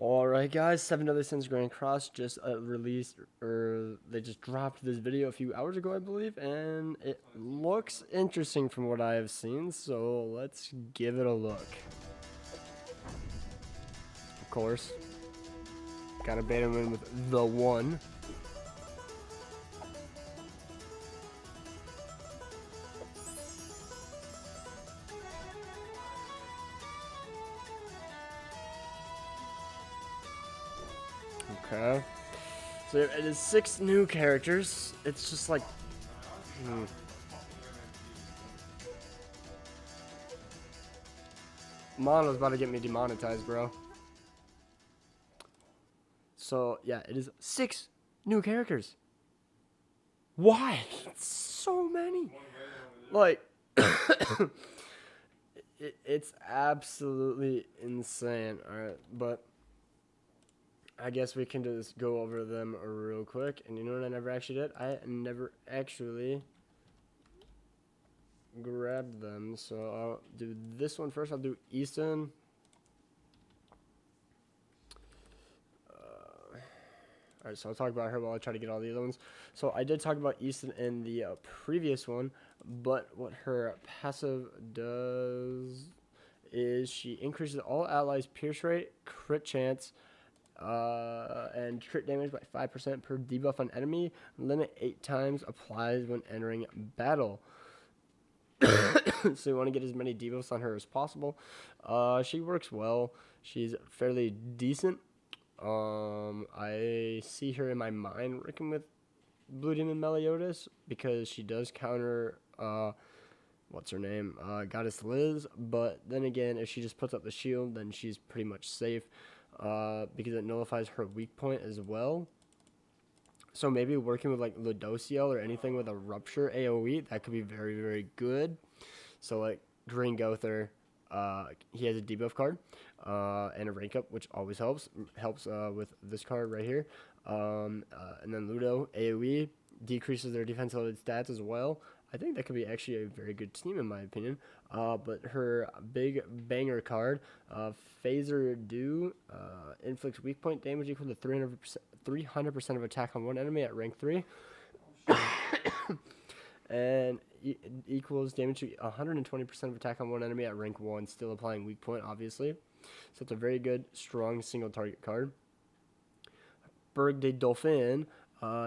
Alright guys, 7 Other Sins Grand Cross just released, or they just dropped this video a few hours ago I believe, and it looks interesting from what I have seen, so let's give it a look. Of course, gotta bait him in with the one. Okay. So it is 6 new characters. It's just like... Mono's about to get me demonetized, bro. So, yeah, it is 6 new characters. Why? So many. Like... it's absolutely insane. Alright, but... I guess we can just go over them real quick. And you know what I never actually did? I never actually grabbed them. So I'll do this one first. I'll do Easton. Alright, so I'll talk about her while I try to get all the other ones. So I did talk about Easton in the previous one. But what her passive does is she increases all allies' pierce rate, crit chance, and crit damage by 5% per debuff on enemy. Limit 8 times applies when entering battle. So you want to get as many debuffs on her as possible. She works well. She's fairly decent. I see her in my mind working with Blue Demon Meliodas because she does counter what's her name? Goddess Liz. But then again, if she just puts up the shield, then she's pretty much safe. Because it nullifies her weak point as well. So maybe working with like Ludociel or anything with a Rupture AoE, that could be very, very good. So like Green Gother, he has a debuff card and a rank up, which always helps. With this card right here. And then Ludo, AoE, decreases their defensive stats as well. I think that could be actually a very good team in my opinion. But her big banger card, Phaser Dew, inflicts weak point damage equal to 300% of attack on one enemy at rank 3. And equals damage to 120% of attack on one enemy at rank 1, still applying weak point, obviously. So it's a very good, strong single target card. Berg de Dauphin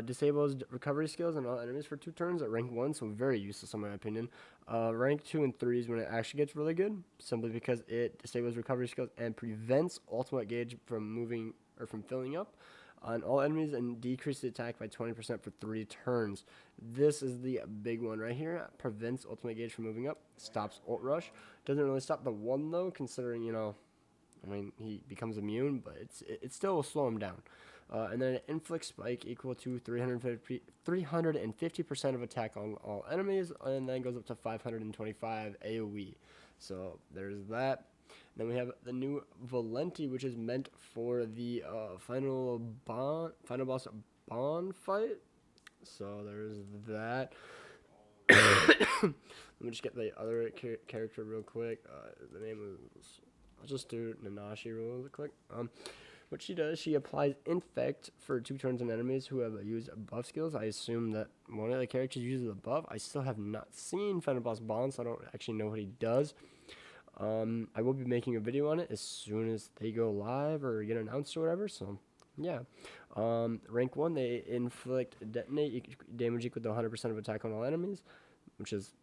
disables recovery skills on all enemies for 2 turns at rank 1, so very useless in my opinion. Rank 2 and 3 is when it actually gets really good, simply because it disables recovery skills and prevents ultimate gauge from moving or from filling up on all enemies and decreases attack by 20% for 3 turns. This is the big one right here. Prevents ultimate gauge from moving up, stops ult rush. Doesn't really stop the one though, considering, you know, I mean, he becomes immune, but it still will slow him down. And then it inflicts spike equal to 350% of attack on all enemies, and then goes up to 525 AoE. So there's that. Then we have the new Valenti, which is meant for the final boss bond fight. So there's that. Let me just get the other character real quick. The name was... I'll just do Nanashi real quick. What she does, she applies Infect for 2 turns on enemies who have used buff skills. I assume that one of the characters uses a buff. I still have not seen Final Boss Bond, so I don't actually know what he does. I will be making a video on it as soon as they go live or get announced or whatever, so yeah. Rank 1, they inflict detonate damage equal to 100% of attack on all enemies, which is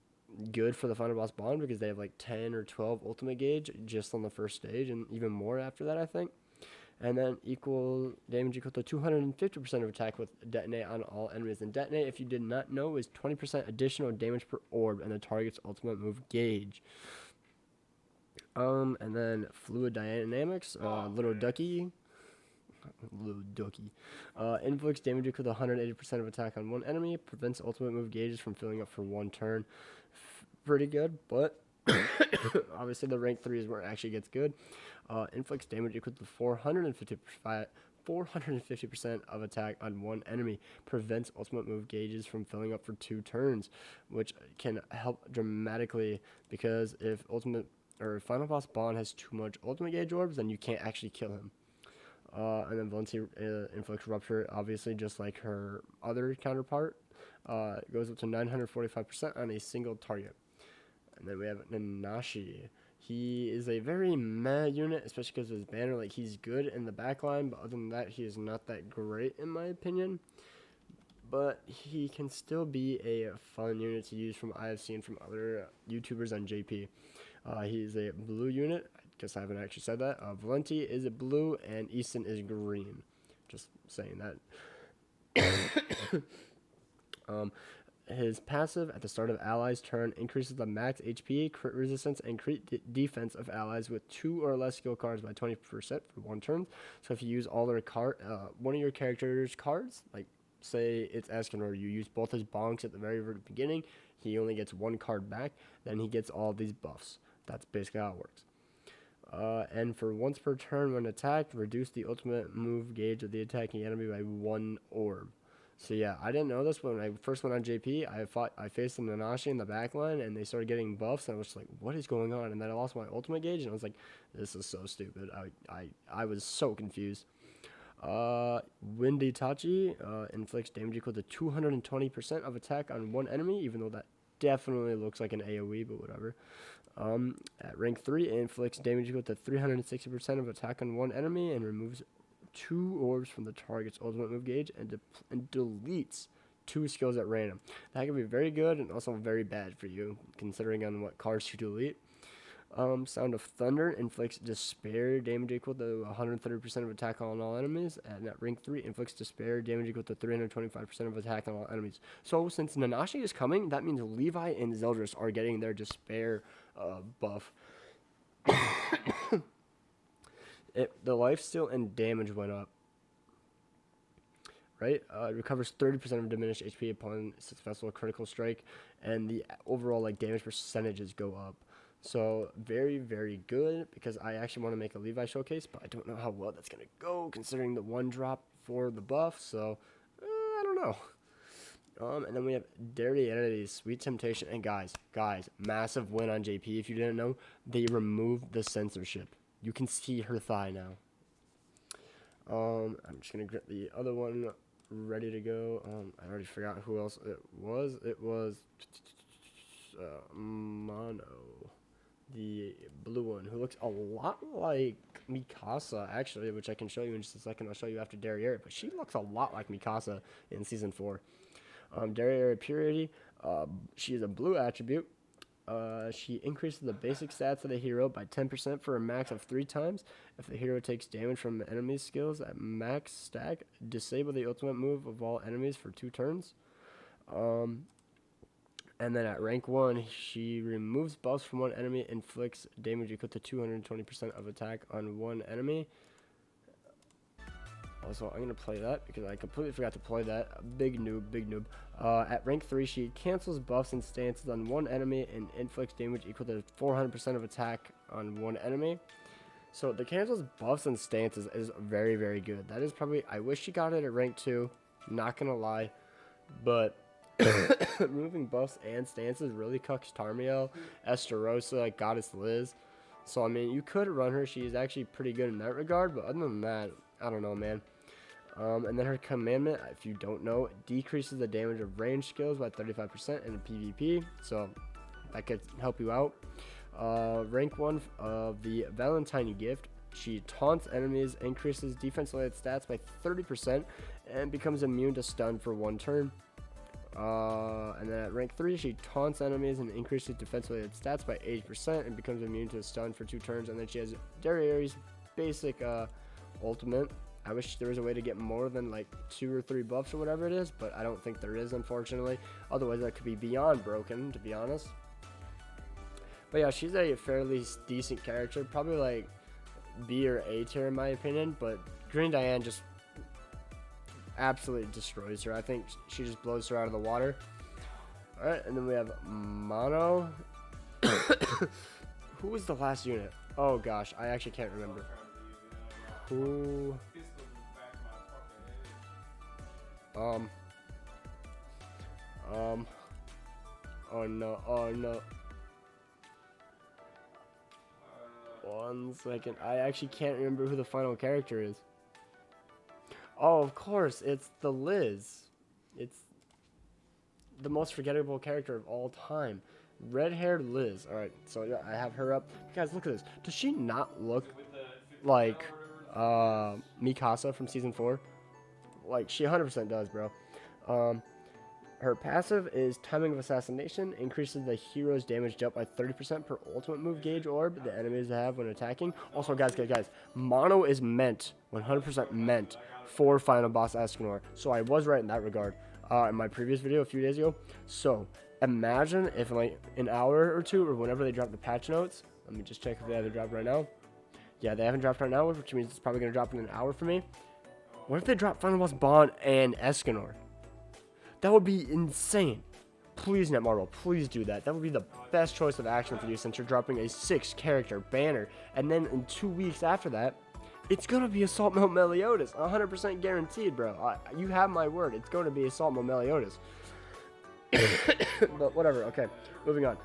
good for the Final Boss Bond because they have like 10 or 12 ultimate gauge just on the first stage and even more after that, I think. And then damage equal to 250% of attack with detonate on all enemies. And detonate, if you did not know, is 20% additional damage per orb and the target's ultimate move gauge. And then fluid dynamics, little ducky. Inflicts damage equal to 180% of attack on one enemy. Prevents ultimate move gauges from filling up for 1 turn. Pretty good, but obviously the rank 3 is where it actually gets good. Inflicts damage equal to 450% of attack on one enemy. Prevents ultimate move gauges from filling up for 2 turns, which can help dramatically because if Final Boss Bond has too much ultimate gauge orbs, then you can't actually kill him. And then Valenti inflicts rupture, obviously, just like her other counterpart. It goes up to 945% on a single target. And then we have Nanashi. He is a very meh unit, especially because of his banner. Like, he's good in the backline, but other than that, he is not that great, in my opinion. But he can still be a fun unit to use from I have seen from other YouTubers on JP. He's a blue unit. I guess I haven't actually said that. Valenti is a blue, and Easton is green. Just saying that. His passive at the start of allies' turn increases the max HP, crit resistance, and crit defense of allies with 2 or less skill cards by 20% for 1 turn. So if you use all their one of your character's cards, like say it's Escanor, you use both his bonks at the very beginning, he only gets 1 card back, then he gets all these buffs. That's basically how it works. And for once per turn when attacked, reduce the ultimate move gauge of the attacking enemy by 1 orb. So yeah, I didn't know this when I first went on JP. I faced the Nanashi in the backline, and they started getting buffs, and I was just like, what is going on? And then I lost my ultimate gauge, and I was like, this is so stupid. I was so confused. Windy Tachi inflicts damage equal to 220% of attack on 1 enemy, even though that definitely looks like an AoE, but whatever. At rank 3, it inflicts damage equal to 360% of attack on 1 enemy and removes 2 orbs from the target's ultimate move gauge and deletes 2 skills at random. That can be very good and also very bad for you, considering on what cards you delete. Sound of Thunder inflicts despair damage equal to 130% of attack on all enemies, and at rank 3 inflicts despair damage equal to 325% of attack on all enemies. So since Nanashi is coming, that means Levi and Zeldris are getting their despair buff. The lifesteal and damage went up. Right? It recovers 30% of diminished HP upon successful critical strike, and the overall like damage percentages go up. So very, very good, because I actually want to make a Levi showcase, but I don't know how well that's going to go considering the 1 drop for the buff. So I don't know. And then we have Darianity's Sweet Temptation, and guys, massive win on JP. If you didn't know, they removed the censorship. You can see her thigh now. I'm just gonna get the other one ready to go. I already forgot who else it was. It was Mono, the blue one, who looks a lot like Mikasa, actually, which I can show you in just a second. I'll show you after Derriere, but she looks a lot like Mikasa in Season 4. Derriere Purity, she is a blue attribute. She increases the basic stats of the hero by 10% for a max of 3 times. If the hero takes damage from enemy skills at max stack, disable the ultimate move of all enemies for 2 turns. And then at rank 1, she removes buffs from 1 enemy, inflicts damage equal to 220% of attack on 1 enemy. Also, I'm going to play that because I completely forgot to play that. Big noob. At rank 3, she cancels buffs and stances on 1 enemy and inflicts damage equal to 400% of attack on 1 enemy. So the cancels buffs and stances is very, very good. That is probably, I wish she got it at rank 2, not going to lie. But removing buffs and stances really cucks Tarmiel, Esterosa, Goddess Liz. So, I mean, you could run her. She is actually pretty good in that regard. But other than that, I don't know, man. And then her commandment, if you don't know, decreases the damage of range skills by 35% in a PvP. So that could help you out. Rank 1 of the Valentine gift. She taunts enemies, increases defense-related stats by 30%, and becomes immune to stun for 1 turn. And then at rank 3, she taunts enemies and increases defense-related stats by 80% and becomes immune to stun for 2 turns. And then she has Derriere's basic ultimate. I wish there was a way to get more than like 2 or 3 buffs or whatever it is, but I don't think there is, unfortunately. Otherwise, that could be beyond broken, to be honest. But yeah, she's a fairly decent character, probably like B or A tier in my opinion, but Green Diane just absolutely destroys her. I think she just blows her out of the water. Alright, and then we have Mono. Who was the last unit? Oh gosh, I actually can't remember. Who? Oh no. 1 second. I actually can't remember who the final character is. Oh, of course, it's the Liz. It's the most forgettable character of all time. Red-haired Liz. All right, so yeah, I have her up. Guys, look at this. Does she not look like Mikasa from season 4? Like, she 100% does, bro. Um, Her passive is Timing of Assassination, increases the hero's damage dealt by 30% per ultimate move gauge orb the enemies have when attacking. Also, guys, Mono is meant, 100% meant, for Final Boss Escanor. So I was right in that regard in my previous video a few days ago. So imagine if in like an hour or two, or whenever they drop the patch notes, let me just check if they haven't dropped right now. Yeah, they haven't dropped right now, which means it's probably going to drop in an hour for me. What if they drop Final Boss Bond and Escanor? That would be insane. Please, NetMarble, please do that. That would be the best choice of action for you since you're dropping a 6-character banner. And then in 2 weeks after that, it's going to be Assault Mount Meliodas. 100% guaranteed, bro. You have my word. It's going to be Assault Mount Meliodas. But whatever. Okay, moving on.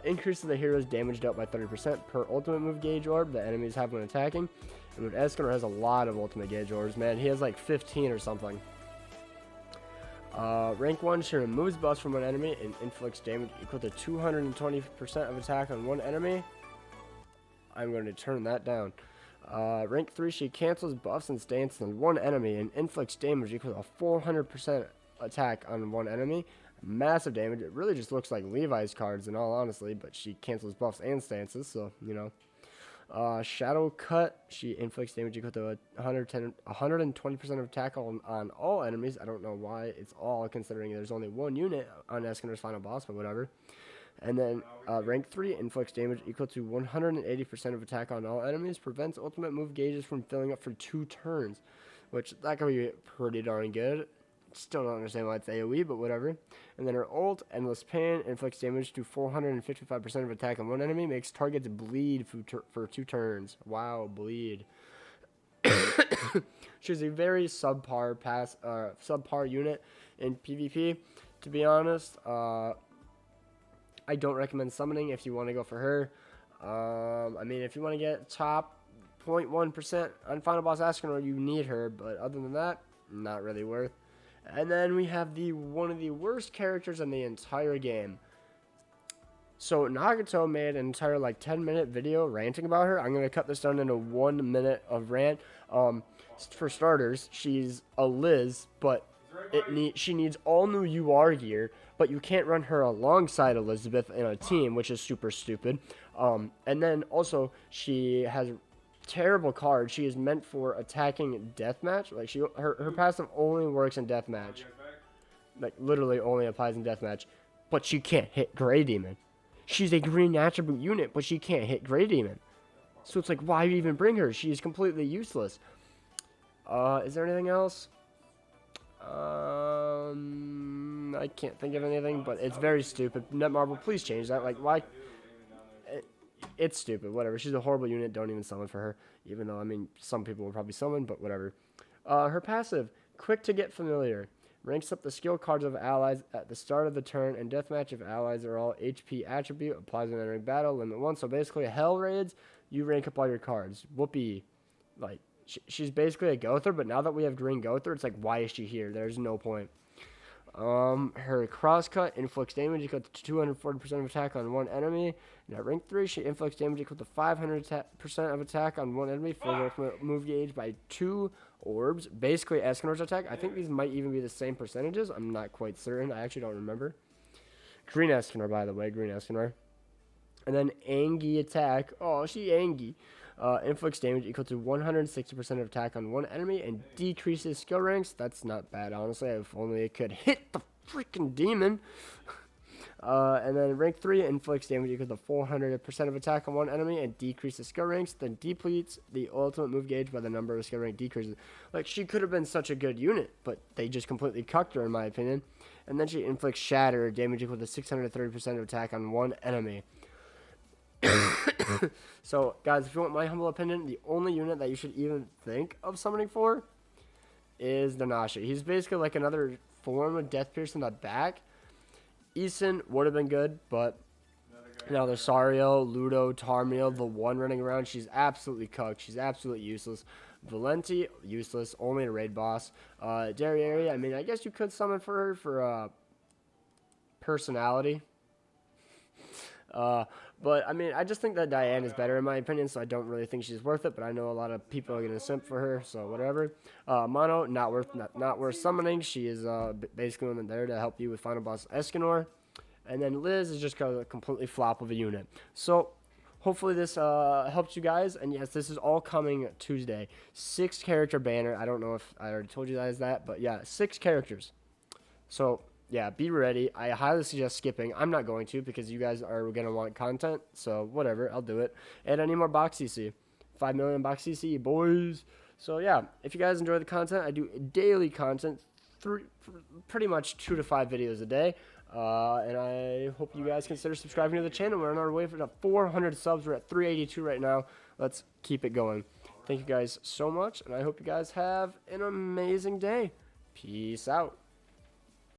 Increases the hero's damage dealt by 30% per ultimate move gauge orb the enemies have when attacking. And Escanor has a lot of ultimate gauge orbs, man. He has like 15 or something. Rank 1, she removes buffs from one enemy and inflicts damage equal to 220% of attack on one enemy. I'm going to turn that down. Rank 3, she cancels buffs and stances on one enemy and inflicts damage equal to 400% attack on one enemy. Massive damage. It really just looks like Levi's cards in all honesty, but she cancels buffs and stances, so, you know. Shadow Cut, she inflicts damage equal to 120% of attack on all enemies. I don't know why it's all, considering there's only one unit on Escanor's final boss, but whatever. And then rank 3 inflicts damage equal to 180% of attack on all enemies. Prevents ultimate move gauges from filling up for 2 turns, which that could be pretty darn good. Still don't understand why it's AoE, but whatever. And then her ult, Endless Pain, inflicts damage to 455% of attack on one enemy, makes targets bleed for 2 turns. Wow, bleed. She's a very subpar unit in PvP. To be honest, I don't recommend summoning if you want to go for her. I mean, if you want to get top 0.1% on Final Boss Escanor, you need her, but other than that, not really worth. And then we have one of the worst characters in the entire game. So Nagato made an entire like 10-minute video ranting about her. I'm going to cut this down into 1 minute of rant. For starters, she's a Liz, but she needs all new UR gear, but you can't run her alongside Elizabeth in a team, which is super stupid. And then also she has terrible card. She is meant for attacking deathmatch. Like her passive only works in deathmatch. Like literally only applies in deathmatch. But she can't hit Grey Demon. She's a green attribute unit, but she can't hit Grey Demon. So it's like, why even bring her? She is completely useless. Is there anything else? I can't think of anything, but it's very stupid. NetMarble, please change that. Like, why? It's stupid. Whatever. She's a horrible unit. Don't even summon for her. Even though, I mean, some people will probably summon, but whatever. Her passive, quick to get familiar. Ranks up the skill cards of allies at the start of the turn, and deathmatch if allies are all HP attribute. Applies when entering battle. Limit 1. So basically, hell raids, you rank up all your cards. Whoopee. Like, she's basically a Gother, but now that we have green Gother, it's like, why is she here? There's no point. Her crosscut inflicts damage equal to 240% of attack on one enemy. And at rank 3, she inflicts damage equal to 500% of attack on one enemy for ultimate move gauge by 2 orbs. Basically, Escanor's attack. I think these might even be the same percentages. I'm not quite certain. I actually don't remember. Green Escanor, by the way. Green Escanor. And then Angie attack. Oh, she Angie. Inflicts damage equal to 160% of attack on one enemy and decreases skill ranks. That's not bad, honestly. If only it could hit the freaking demon. And then rank 3 inflicts damage equal to 400% of attack on one enemy and decreases skill ranks. Then depletes the ultimate move gauge by the number of skill rank decreases. Like, she could have been such a good unit, but they just completely cucked her, in my opinion. And then she inflicts shatter, damage equal to 630% of attack on one enemy. So, guys, if you want my humble opinion, the only unit that you should even think of summoning for is Nanashi. He's basically like another form of Death Pierce in the back. Eason would have been good, but now there's Sario, Ludo, Tarmiel, the one running around. She's absolutely cucked. She's absolutely useless. Valenti, useless, only a raid boss. Derriere, I mean, I guess you could summon for her for personality. But, I mean, I just think that Diane is better in my opinion, so I don't really think she's worth it, but I know a lot of people are going to simp for her, so whatever. Mono, not worth summoning. She is basically only there to help you with Final Boss Escanor. And then Liz is just a completely flop of a unit. So, hopefully this helps you guys, and yes, this is all coming Tuesday. 6 character banner. I don't know if I already told you guys that, but yeah, 6 characters. So, yeah, be ready. I highly suggest skipping. I'm not going to because you guys are going to want content. So, whatever. I'll do it. And I need more box CC. 5 million box CC, boys. So, yeah, if you guys enjoy the content, I do daily content. Pretty much 2 to 5 videos a day. And I hope you guys consider subscribing to the channel. We're on our way for 400 subs. We're at 382 right now. Let's keep it going. Thank you guys so much. And I hope you guys have an amazing day. Peace out.